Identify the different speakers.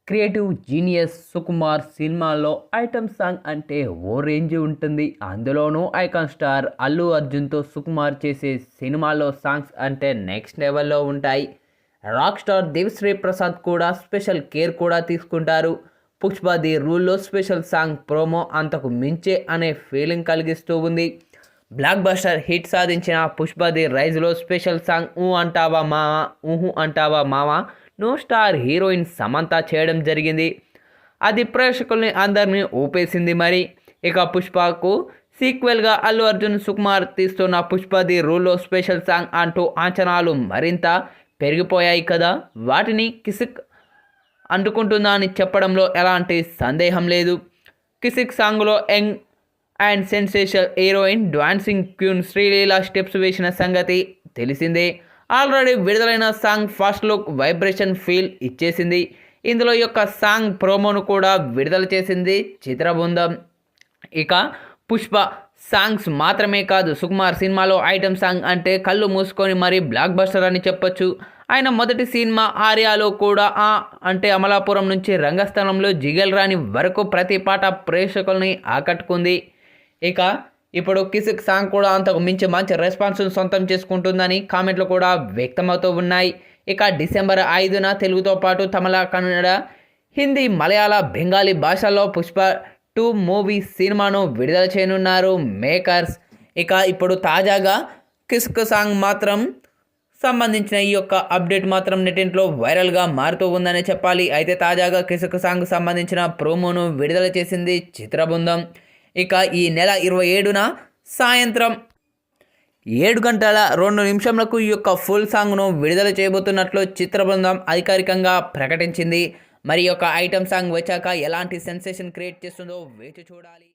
Speaker 1: Creative genius Sukumar సినిమాలో item song అంటే ఓ range ఉంటుంది. అందులోనూ ఐకాన్ స్టార్ అల్లు అర్జున్తో సుకుమార్ చేసే సినిమాలో సాంగ్స్ అంటే నెక్స్ట్ లెవెల్లో ఉంటాయి. రాక్ స్టార్ దేవిశ్రీ ప్రసాద్ కూడా స్పెషల్ కేర్ కూడా తీసుకుంటారు. పుష్ప ది రూల్లో స్పెషల్ సాంగ్ ప్రోమో అంతకు మించే అనే ఫీలింగ్ కలిగిస్తూ ఉంది. బ్లాక్ బస్టర్ హిట్ సాధించిన పుష్ప ది రైజ్లో స్పెషల్ సాంగ్ ఊ అంటావా మావా ఊహు అంటావా మావా నో స్టార్ హీరోయిన్ సమంత చేయడం జరిగింది. అది ప్రేక్షకుల్ని అందరినీ ఊపేసింది. మరి ఇక పుష్పకు సీక్వెల్గా అల్లు అర్జున్ సుకుమార్ తీస్తున్న పుష్ప ది రూల్లో స్పెషల్ సాంగ్ అంటూ అంచనాలు మరింత పెరిగిపోయాయి కదా. వాటిని కిసిక్ అంటుకుంటుందా అని చెప్పడంలో ఎలాంటి సందేహం లేదు. కిసిక్ సాంగ్లో young and sensational heroine dancing queen Sreeleela steps వేసిన సంగతి తెలిసిందే. ఆల్రెడీ విడుదలైన song first look vibration feel ఇచ్చేసింది. ఇందులో యొక్క సాంగ్ ప్రోమోను కూడా విడుదల చేసింది చిత్ర బృందం. ఇక పుష్ప సాంగ్స్ మాత్రమే కాదు, సుకుమార్ సినిమాలో ఐటమ్ సాంగ్ అంటే కళ్ళు మూసుకొని మరీ బ్లాక్ బస్టర్ అని చెప్పొచ్చు. ఆయన మొదటి సినిమా ఆర్యాలో కూడా అంటే అమలాపురం నుంచి రంగస్థలంలో జిగల్ రాణి వరకు ప్రతి పాట ప్రేక్షకుల్ని ఆకట్టుకుంది. ఇక ఇప్పుడు కిసిక్ సాంగ్ కూడా అంతకు మించి మంచి రెస్పాన్స్ను సొంతం చేసుకుంటుందని కామెంట్లు కూడా వ్యక్తమవుతూ ఉన్నాయి. ఇక డిసెంబర్ 5న తెలుగుతో పాటు తమిళ, కన్నడ, హిందీ, మలయాళ, బెంగాలీ భాషల్లో పుష్ప 2 మూవీ సినిమాను విడుదల చేయనున్నారు మేకర్స్. ఇక ఇప్పుడు తాజాగా కిసిక్ సాంగ్ మాత్రం సంబంధించిన ఈ యొక్క అప్డేట్ మాత్రం నెట్టింట్లో వైరల్గా మారుతూ ఉందనే చెప్పాలి. అయితే తాజాగా కిసిక్ సాంగ్ సంబంధించిన ప్రోమోను విడుదల చేసింది చిత్ర బృందం. ఇక ఈ నెల 27న సాయంత్రం 7:02 ఈ యొక్క ఫుల్ సాంగ్ను విడుదల చేయబోతున్నట్లు చిత్ర బృందం అధికారికంగా ప్రకటించింది. మరి యొక్క ఐటమ్ సాంగ్ వచ్చాక ఎలాంటి సెన్సేషన్ క్రియేట్ చేస్తుందో వేచి చూడాలి.